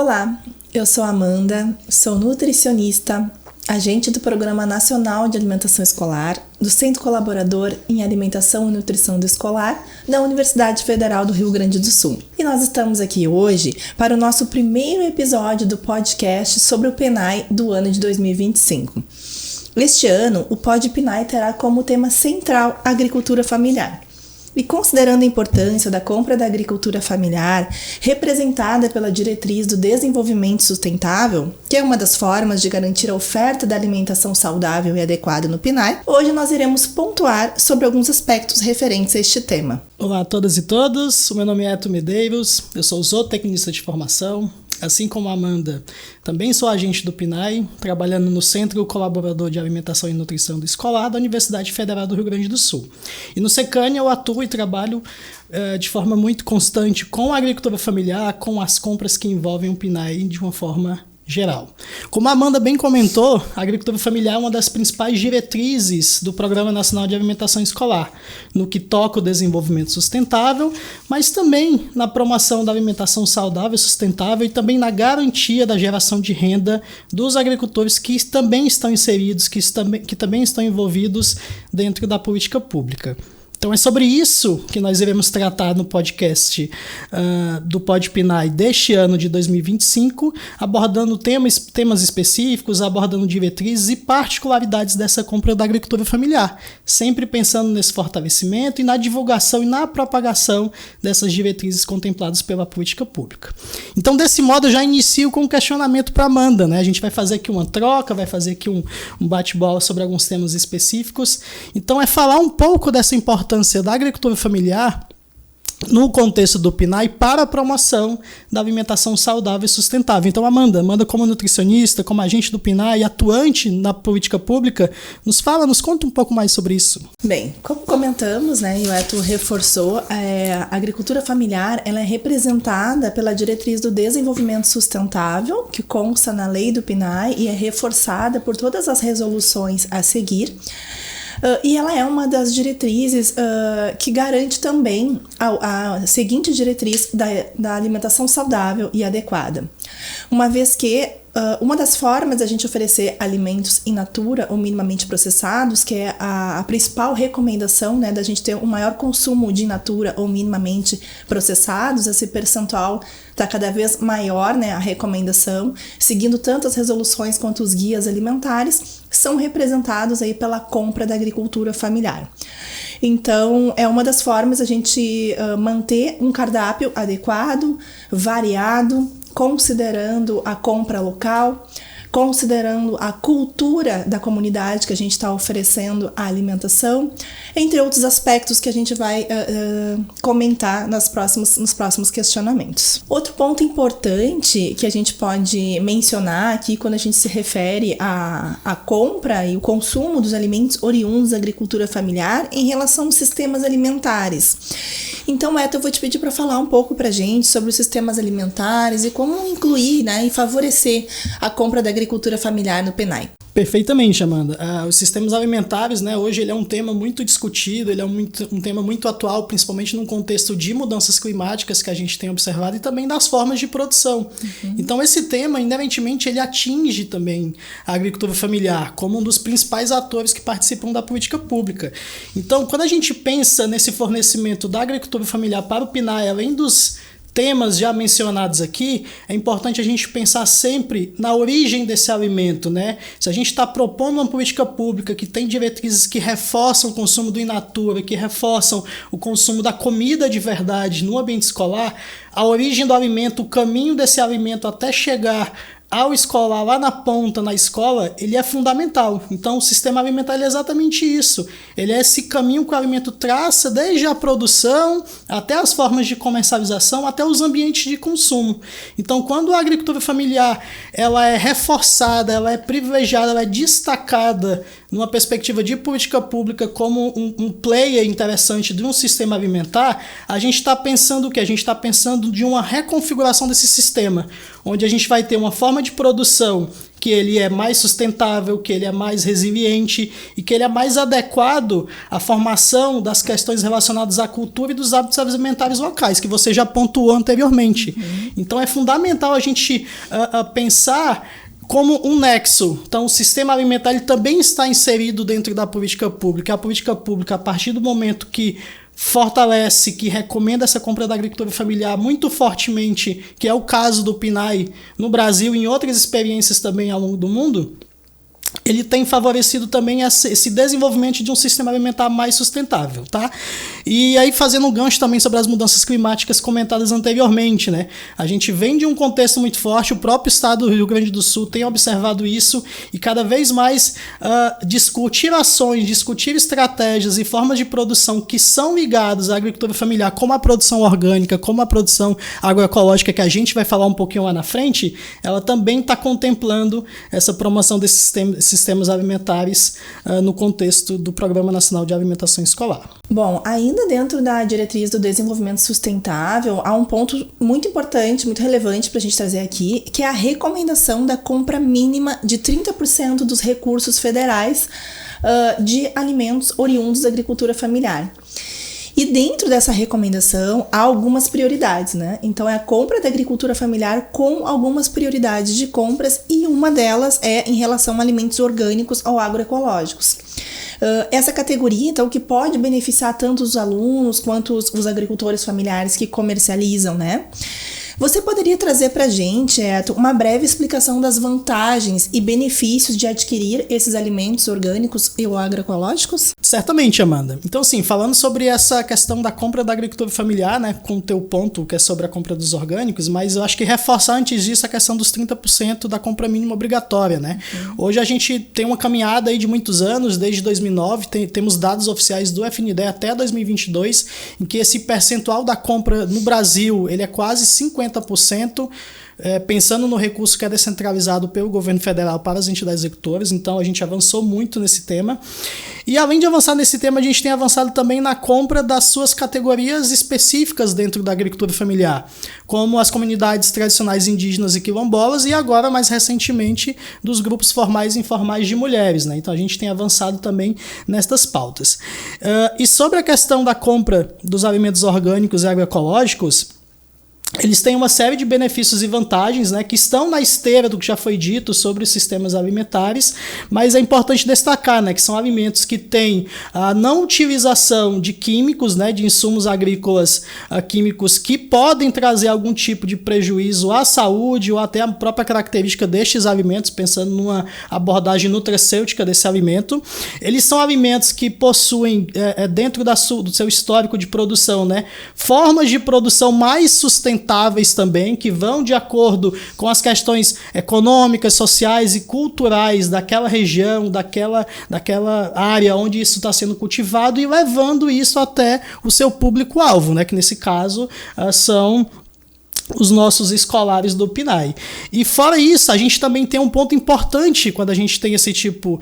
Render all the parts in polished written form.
Olá, eu sou Amanda, sou nutricionista, agente do Programa Nacional de Alimentação Escolar, do Centro Colaborador em Alimentação e Nutrição do Escolar, da Universidade Federal do Rio Grande do Sul. E nós estamos aqui hoje para o nosso primeiro episódio do podcast sobre o PNAE do ano de 2025. Este ano, o Pod PNAE terá como tema central a agricultura familiar. E considerando a importância da compra da agricultura familiar, representada pela diretriz do desenvolvimento sustentável, que é uma das formas de garantir a oferta da alimentação saudável e adequada no PNAE, hoje nós iremos pontuar sobre alguns aspectos referentes a este tema. Olá a todas e todos, o meu nome é Eto Medeiros, eu sou zootecnista de formação. Assim como a Amanda, também sou agente do PNAE, trabalhando no Centro Colaborador de Alimentação e Nutrição do Escolar da Universidade Federal do Rio Grande do Sul. E no SECAN eu atuo e trabalho de forma muito constante com a agricultura familiar, com as compras que envolvem o PNAE de uma forma geral. Como a Amanda bem comentou, a agricultura familiar é uma das principais diretrizes do Programa Nacional de Alimentação Escolar, no que toca o desenvolvimento sustentável, mas também na promoção da alimentação saudável e sustentável e também na garantia da geração de renda dos agricultores que também estão inseridos, que também estão envolvidos dentro da política pública. Então é sobre isso que nós iremos tratar no podcast do Pod PNAE deste ano de 2025, abordando temas específicos, abordando diretrizes e particularidades dessa compra da agricultura familiar, sempre pensando nesse fortalecimento e na divulgação e na propagação dessas diretrizes contempladas pela política pública. Então, desse modo, eu já inicio com um questionamento para a Amanda, né? A gente vai fazer aqui uma troca, vai fazer aqui um bate-bola sobre alguns temas específicos. Então, é falar um pouco dessa importância da agricultura familiar no contexto do PNAE para a promoção da alimentação saudável e sustentável. Então, Amanda como nutricionista, como agente do PNAE, atuante na política pública, nos conta um pouco mais sobre isso. Bem, como comentamos, né, e o Eto reforçou, a agricultura familiar ela é representada pela diretriz do desenvolvimento sustentável, que consta na lei do PNAE e é reforçada por todas as resoluções a seguir. E ela é uma das diretrizes que garante também a seguinte diretriz da alimentação saudável e adequada. Uma vez que uma das formas da gente oferecer alimentos in natura ou minimamente processados, que é a principal recomendação, né, da gente ter um maior consumo de in natura ou minimamente processados, esse percentual está cada vez maior, né, a recomendação, seguindo tanto as resoluções quanto os guias alimentares, são representados aí pela compra da agricultura familiar. Então, é uma das formas a gente manter um cardápio adequado, variado, considerando a compra local, considerando a cultura da comunidade que a gente está oferecendo a alimentação, entre outros aspectos que a gente vai comentar nos próximos questionamentos. Outro ponto importante que a gente pode mencionar aqui quando a gente se refere à compra e o consumo dos alimentos oriundos da agricultura familiar em relação aos sistemas alimentares. Então, Eto, eu vou te pedir para falar um pouco para a gente sobre os sistemas alimentares e como incluir, né, e favorecer a compra da agricultura familiar no PNAE. Perfeitamente, Amanda. Os sistemas alimentares, né, hoje ele é um tema muito discutido, ele é um tema muito atual, principalmente num contexto de mudanças climáticas que a gente tem observado e também das formas de produção. Uhum. Então esse tema, inerentemente, ele atinge também a agricultura familiar como um dos principais atores que participam da política pública. Então, quando a gente pensa nesse fornecimento da agricultura familiar para o PNAE, além dos temas já mencionados aqui, é importante a gente pensar sempre na origem desse alimento, né? Se a gente está propondo uma política pública que tem diretrizes que reforçam o consumo do in natura, que reforçam o consumo da comida de verdade no ambiente escolar, a origem do alimento, o caminho desse alimento até chegar ao escolar, lá na ponta, na escola, ele é fundamental. Então, o sistema alimentar é exatamente isso. Ele é esse caminho que o alimento traça desde a produção, até as formas de comercialização, até os ambientes de consumo. Então, quando a agricultura familiar ela é reforçada, ela é privilegiada, ela é destacada numa perspectiva de política pública como um player interessante de um sistema alimentar, a gente está pensando o quê? A gente está pensando de uma reconfiguração desse sistema, onde a gente vai ter uma forma de produção que ele é mais sustentável, que ele é mais resiliente e que ele é mais adequado à formação das questões relacionadas à cultura e dos hábitos alimentares locais, que você já pontuou anteriormente. Então é fundamental a gente pensar como um nexo. Então o sistema alimentar ele também está inserido dentro da política pública. A política pública, a partir do momento que fortalece, que recomenda essa compra da agricultura familiar muito fortemente, que é o caso do PNAE no Brasil e em outras experiências também ao longo do mundo, ele tem favorecido também esse desenvolvimento de um sistema alimentar mais sustentável, tá? E aí fazendo um gancho também sobre as mudanças climáticas comentadas anteriormente, né? A gente vem de um contexto muito forte, o próprio estado do Rio Grande do Sul tem observado isso e cada vez mais discutir ações, discutir estratégias e formas de produção que são ligadas à agricultura familiar, como a produção orgânica, como a produção agroecológica, que a gente vai falar um pouquinho lá na frente, ela também está contemplando essa promoção desses sistemas alimentares no contexto do Programa Nacional de Alimentação Escolar. Bom, ainda dentro da diretriz do desenvolvimento sustentável, há um ponto muito importante, muito relevante para a gente trazer aqui, que é a recomendação da compra mínima de 30% dos recursos federais de alimentos oriundos da agricultura familiar. E dentro dessa recomendação há algumas prioridades, né? Então é a compra da agricultura familiar com algumas prioridades de compras e uma delas é em relação a alimentos orgânicos ou agroecológicos. Essa categoria, então, que pode beneficiar tanto os alunos quanto os agricultores familiares que comercializam, né? Você poderia trazer para a gente, uma breve explicação das vantagens e benefícios de adquirir esses alimentos orgânicos e agroecológicos? Certamente, Amanda. Então, assim, falando sobre essa questão da compra da agricultura familiar, né, com o teu ponto que é sobre a compra dos orgânicos, mas eu acho que reforçar antes disso a questão dos 30% da compra mínima obrigatória, né? Hoje a gente tem uma caminhada aí de muitos anos, desde 2009, temos dados oficiais do FNDE até 2022, em que esse percentual da compra no Brasil, ele é quase 50%, pensando no recurso que é descentralizado pelo governo federal para as entidades executoras. Então a gente avançou muito nesse tema. E além de avançar nesse tema, a gente tem avançado também na compra das suas categorias específicas dentro da agricultura familiar, como as comunidades tradicionais indígenas e quilombolas e agora, mais recentemente, dos grupos formais e informais de mulheres, né? Então a gente tem avançado também nestas pautas. E sobre a questão da compra dos alimentos orgânicos e agroecológicos, eles têm uma série de benefícios e vantagens, né, que estão na esteira do que já foi dito sobre os sistemas alimentares, mas é importante destacar, né, que são alimentos que têm a não utilização de químicos, né, de insumos agrícolas químicos que podem trazer algum tipo de prejuízo à saúde ou até a própria característica destes alimentos, pensando numa abordagem nutracêutica desse alimento. Eles são alimentos que possuem, dentro do seu histórico de produção, né, formas de produção mais sustentáveis também, que vão de acordo com as questões econômicas, sociais e culturais daquela região, daquela área onde isso está sendo cultivado e levando isso até o seu público-alvo, né, que nesse caso são os nossos escolares do PNAE. E fora isso, a gente também tem um ponto importante quando a gente tem esse tipo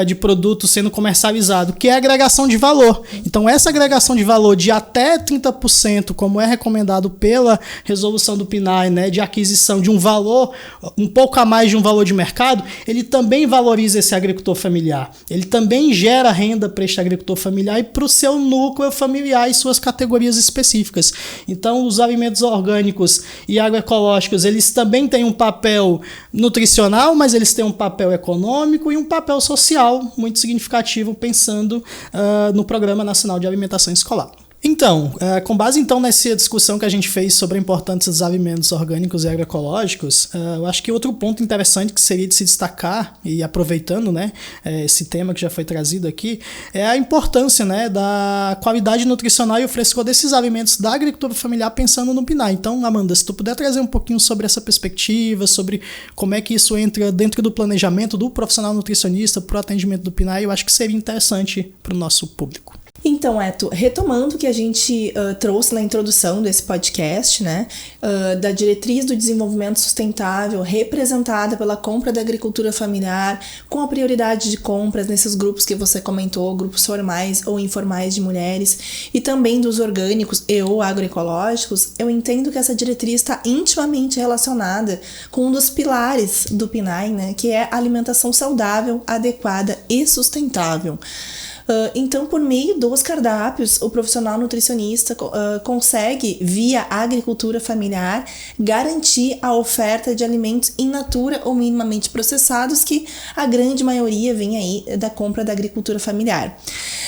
de produto sendo comercializado, que é a agregação de valor. Então essa agregação de valor de até 30%, como é recomendado pela resolução do PNAE, né, de aquisição de um valor, um pouco a mais de um valor de mercado, ele também valoriza esse agricultor familiar. Ele também gera renda para este agricultor familiar e para o seu núcleo familiar e suas categorias específicas. Então os alimentos orgânicos e agroecológicos, eles também têm um papel nutricional, mas eles têm um papel econômico e um papel social muito significativo, pensando no Programa Nacional de Alimentação Escolar. Então, com base então nessa discussão que a gente fez sobre a importância dos alimentos orgânicos e agroecológicos, eu acho que outro ponto interessante que seria de se destacar, e aproveitando, né, esse tema que já foi trazido aqui, é a importância, né, da qualidade nutricional e o frescor desses alimentos da agricultura familiar pensando no PNAE. Então, Amanda, se tu puder trazer um pouquinho sobre essa perspectiva, sobre como é que isso entra dentro do planejamento do profissional nutricionista para o atendimento do PNAE, eu acho que seria interessante para o nosso público. Então, Eto, retomando o que a gente trouxe na introdução desse podcast, né, da diretriz do desenvolvimento sustentável representada pela compra da agricultura familiar, com a prioridade de compras nesses grupos que você comentou, grupos formais ou informais de mulheres, e também dos orgânicos e ou agroecológicos, eu entendo que essa diretriz está intimamente relacionada com um dos pilares do PNAE, né, que é a alimentação saudável, adequada e sustentável. Então, por meio dos cardápios, o profissional nutricionista consegue, via agricultura familiar, garantir a oferta de alimentos in natura ou minimamente processados, que a grande maioria vem aí da compra da agricultura familiar.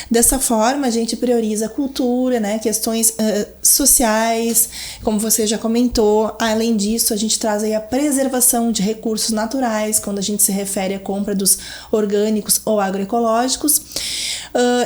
Dessa forma, a gente prioriza a cultura, né, questões sociais, como você já comentou. Além disso, a gente traz aí a preservação de recursos naturais, quando a gente se refere à compra dos orgânicos ou agroecológicos.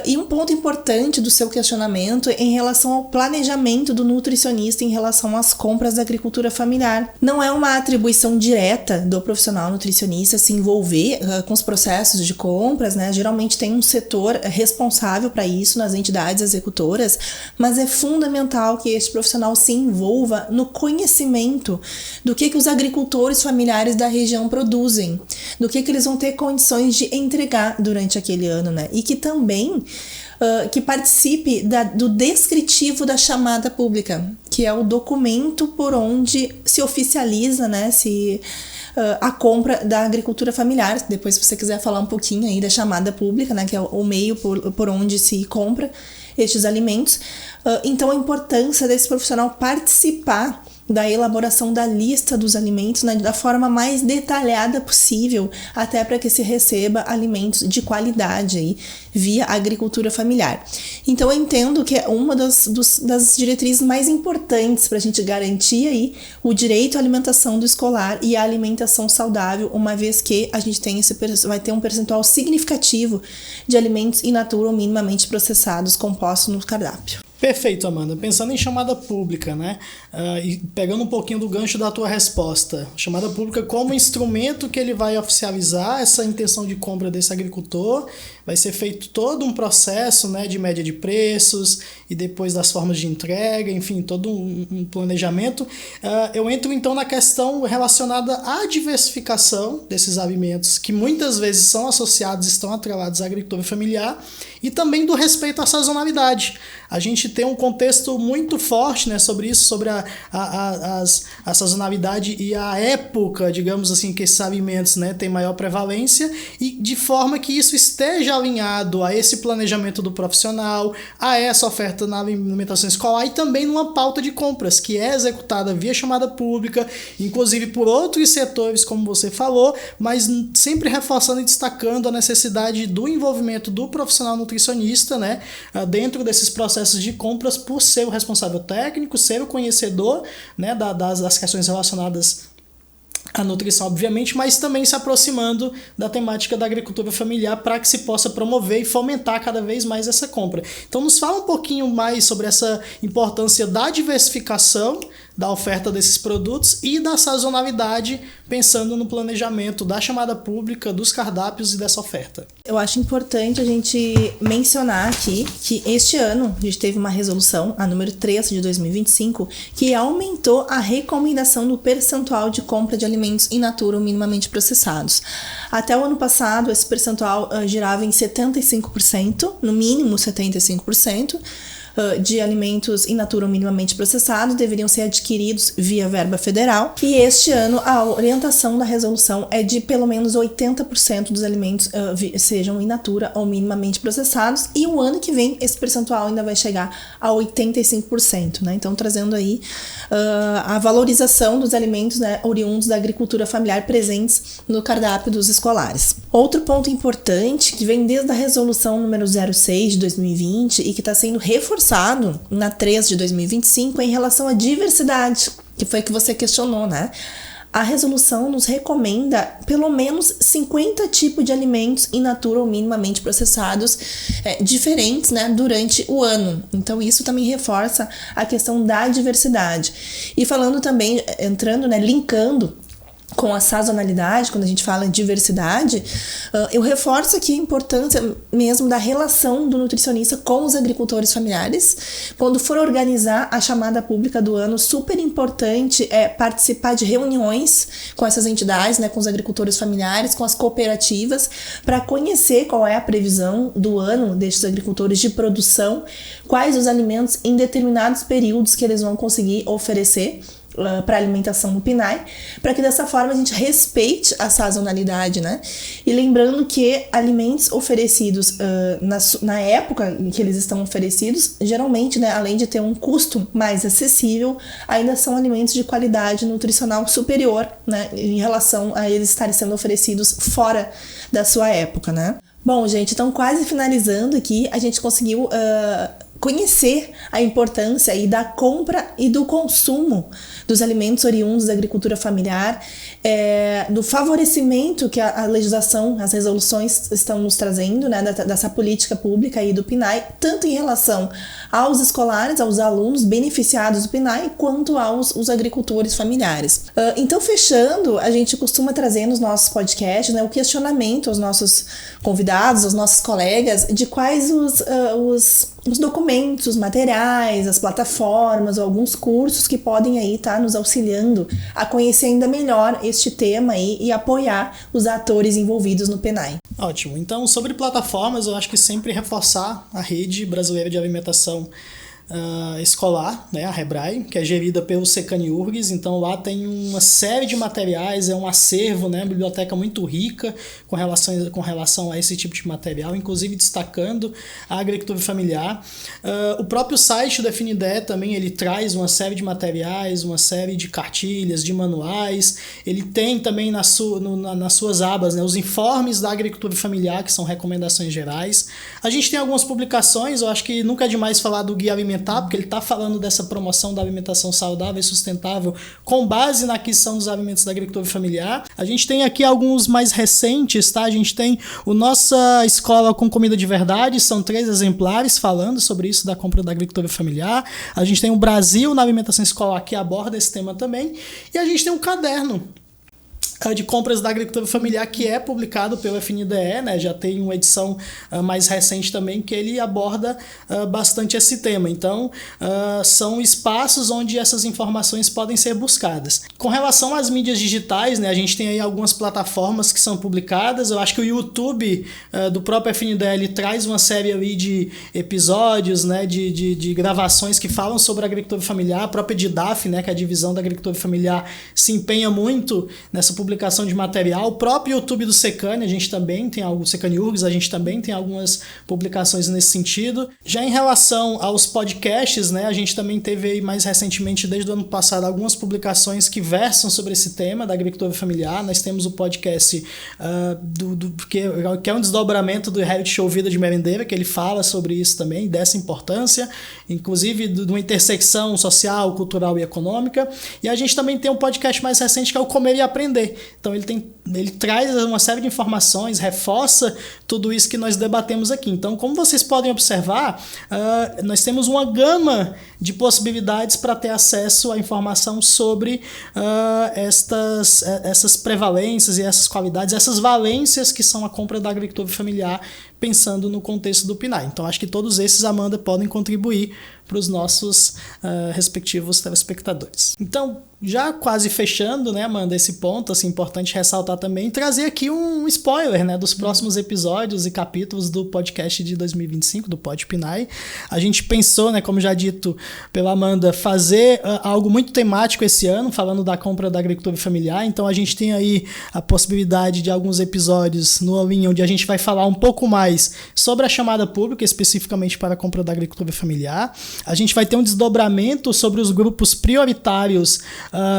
E um ponto importante do seu questionamento em relação ao planejamento do nutricionista em relação às compras da agricultura familiar. Não é uma atribuição direta do profissional nutricionista se envolver com os processos de compras, né? Geralmente tem um setor responsável para isso nas entidades executoras, mas é fundamental que este profissional se envolva no conhecimento do que os agricultores familiares da região produzem, do que eles vão ter condições de entregar durante aquele ano, né? E que também que participe do descritivo da chamada pública, que é o documento por onde se oficializa, né, a compra da agricultura familiar. Depois, se você quiser falar um pouquinho aí da chamada pública, né, que é o meio por onde se compra estes alimentos. Então, a importância desse profissional participar da elaboração da lista dos alimentos, né, da forma mais detalhada possível, até para que se receba alimentos de qualidade aí, via agricultura familiar. Então, eu entendo que é uma das diretrizes mais importantes para a gente garantir aí o direito à alimentação do escolar e a alimentação saudável, uma vez que a gente vai ter um percentual significativo de alimentos in natura ou minimamente processados compostos no cardápio. Perfeito, Amanda. Pensando em chamada pública, né? E pegando um pouquinho do gancho da tua resposta, chamada pública como instrumento que ele vai oficializar essa intenção de compra desse agricultor, vai ser feito todo um processo, né, de média de preços e depois das formas de entrega, enfim, todo um planejamento. Eu entro então na questão relacionada à diversificação desses alimentos, que muitas vezes são associados, estão atrelados à agricultura familiar, e também do respeito à sazonalidade. A gente tem um contexto muito forte, né, sobre isso, sobre a sazonalidade e a época, digamos assim, que esses alimentos, né, têm maior prevalência, e de forma que isso esteja alinhado a esse planejamento do profissional, a essa oferta na alimentação escolar e também numa pauta de compras que é executada via chamada pública, inclusive por outros setores, como você falou, mas sempre reforçando e destacando a necessidade do envolvimento do profissional nutricionista, né, dentro desses processos de compras, por ser o responsável técnico, ser o conhecedor, né, das questões relacionadas à nutrição, obviamente, mas também se aproximando da temática da agricultura familiar para que se possa promover e fomentar cada vez mais essa compra. Então, nos fala um pouquinho mais sobre essa importância da diversificação da oferta desses produtos e da sazonalidade, pensando no planejamento da chamada pública, dos cardápios e dessa oferta. Eu acho importante a gente mencionar aqui que este ano a gente teve uma resolução, a número 3 de 2025, que aumentou a recomendação do percentual de compra de alimentos in natura ou minimamente processados. Até o ano passado, esse percentual girava em 75%, no mínimo 75%, de alimentos in natura ou minimamente processados deveriam ser adquiridos via verba federal, e este ano a orientação da resolução é de pelo menos 80% dos alimentos sejam in natura ou minimamente processados, e o ano que vem esse percentual ainda vai chegar a 85%, né? Então, trazendo aí a valorização dos alimentos, né, oriundos da agricultura familiar presentes no cardápio dos escolares. Outro ponto importante que vem desde a resolução número 06 de 2020 e que está sendo reforçado na 3 de 2025 em relação à diversidade, que foi que você questionou, né? A resolução nos recomenda pelo menos 50 tipos de alimentos in natura ou minimamente processados diferentes, né, durante o ano. Então, isso também reforça a questão da diversidade. E falando também, entrando, né, linkando com a sazonalidade, quando a gente fala em diversidade, eu reforço aqui a importância mesmo da relação do nutricionista com os agricultores familiares. Quando for organizar a chamada pública do ano, super importante é participar de reuniões com essas entidades, né, com os agricultores familiares, com as cooperativas, para conhecer qual é a previsão do ano destes agricultores de produção, quais os alimentos em determinados períodos que eles vão conseguir oferecer para alimentação no PNAE, para que dessa forma a gente respeite a sazonalidade, né? E lembrando que alimentos oferecidos na época em que eles estão oferecidos, geralmente, né, além de ter um custo mais acessível, ainda são alimentos de qualidade nutricional superior, né, em relação a eles estarem sendo oferecidos fora da sua época, né? Bom, gente, então quase finalizando aqui, a gente conseguiu conhecer a importância aí da compra e do consumo dos alimentos oriundos da agricultura familiar, do favorecimento que a legislação, as resoluções estão nos trazendo, né, dessa política pública aí do PNAE, tanto em relação aos escolares, aos alunos beneficiados do PNAE, quanto aos agricultores familiares. Então, fechando, a gente costuma trazer nos nossos podcasts, né, o questionamento aos nossos convidados, aos nossos colegas, de quais os documentos, os materiais, as plataformas ou alguns cursos que podem aí estar nos auxiliando a conhecer ainda melhor este tema aí e apoiar os atores envolvidos no PNAE. Ótimo. Então, sobre plataformas, eu acho que sempre reforçar a Rede Brasileira de Alimentação Escolar, né, a REBRAE, que é gerida pelo Secaniurgs. Então lá tem uma série de materiais, é um acervo, né, uma biblioteca muito rica com relação a esse tipo de material, inclusive destacando a agricultura familiar. O próprio site do FNDE também, ele traz uma série de materiais, uma série de cartilhas, de manuais. Ele tem também nas suas abas, né, os informes da agricultura familiar, que são recomendações gerais. A gente tem algumas publicações, eu acho que nunca é demais falar do Guia Alimentar, porque ele está falando dessa promoção da alimentação saudável e sustentável com base na aquisição dos alimentos da agricultura familiar. A gente tem aqui alguns mais recentes, tá? A gente tem o Nossa Escola com Comida de Verdade, são 3 exemplares falando sobre isso da compra da agricultura familiar. A gente tem o Brasil na Alimentação Escolar, que aborda esse tema também. E a gente tem um caderno de compras da agricultura familiar que é publicado pelo FNDE, né? Já tem uma edição mais recente também que ele aborda bastante esse tema. Então, são espaços onde essas informações podem ser buscadas. Com relação às mídias digitais, né? A gente tem aí algumas plataformas que são publicadas. Eu acho que o YouTube do próprio FNDE, ele traz uma série ali de episódios, né? de gravações que falam sobre a agricultura familiar. A própria DIDAF, né? Que é a divisão da agricultura familiar, se empenha muito nessa publicação de material. O próprio YouTube do Secani, a gente também tem algo, Secaniurgs, a gente também tem algumas publicações nesse sentido. Já em relação aos podcasts, né, a gente também teve aí mais recentemente, desde o ano passado, algumas publicações que versam sobre esse tema da agricultura familiar. Nós temos o podcast que é um desdobramento do reality show Vida de Merendeira, que ele fala sobre isso também, dessa importância, inclusive de uma intersecção social, cultural e econômica. E a gente também tem um podcast mais recente que é o Comer e Aprender. Então ele traz uma série de informações, reforça tudo isso que nós debatemos aqui. Então, como vocês podem observar, nós temos uma gama de possibilidades para ter acesso à informação sobre essas prevalências e essas qualidades, essas valências que são a compra da agricultura familiar, pensando no contexto do PNAE. Então, acho que todos esses, Amanda, podem contribuir para os nossos respectivos telespectadores. Então, já quase fechando, né, Amanda, esse ponto, assim, importante ressaltar também, trazer aqui um spoiler, né, dos próximos episódios e capítulos do podcast de 2025, do Pod PNAE. A gente pensou, né, como já dito pela Amanda, fazer algo muito temático esse ano, falando da compra da agricultura familiar. Então, a gente tem aí a possibilidade de alguns episódios no All-in, onde a gente vai falar um pouco mais sobre a chamada pública, especificamente para a compra da agricultura familiar. A gente vai ter um desdobramento sobre os grupos prioritários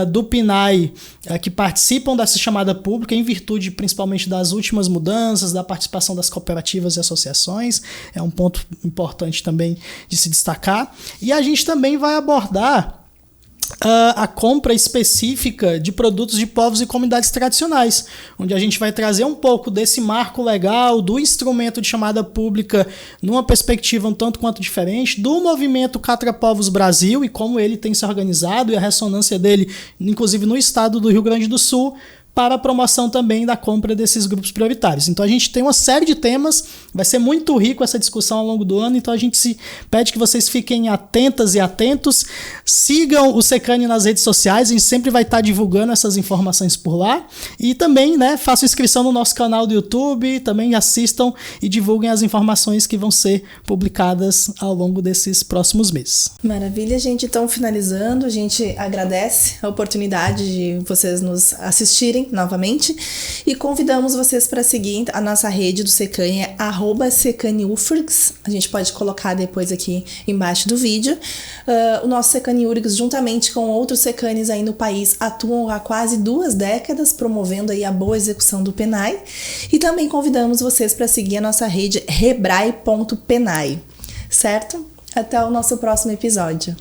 do PNAE que participam dessa chamada pública em virtude principalmente das últimas mudanças, da participação das cooperativas e associações. É um ponto importante também de se destacar. E a gente também vai abordar a compra específica de produtos de povos e comunidades tradicionais, onde a gente vai trazer um pouco desse marco legal, do instrumento de chamada pública numa perspectiva um tanto quanto diferente, do movimento Catra Povos Brasil e como ele tem se organizado e a ressonância dele, inclusive no estado do Rio Grande do Sul, para a promoção também da compra desses grupos prioritários. Então a gente tem uma série de temas, vai ser muito rico essa discussão ao longo do ano, então a gente se pede que vocês fiquem atentas e atentos, sigam o Secane nas redes sociais, a gente sempre vai estar divulgando essas informações por lá, e também, né, façam inscrição no nosso canal do YouTube, também assistam e divulguem as informações que vão ser publicadas ao longo desses próximos meses. Maravilha, gente. Então, finalizando, a gente agradece a oportunidade de vocês nos assistirem novamente e convidamos vocês para seguir a nossa rede do Secane, é @SecaneUFRGS. A gente pode colocar depois aqui embaixo do vídeo. O nosso Secane URGS, juntamente com outros Secanes aí no país, atuam há quase 2 décadas, promovendo aí a boa execução do PNAE. E também convidamos vocês para seguir a nossa rede rebrai.penai, certo? Até o nosso próximo episódio.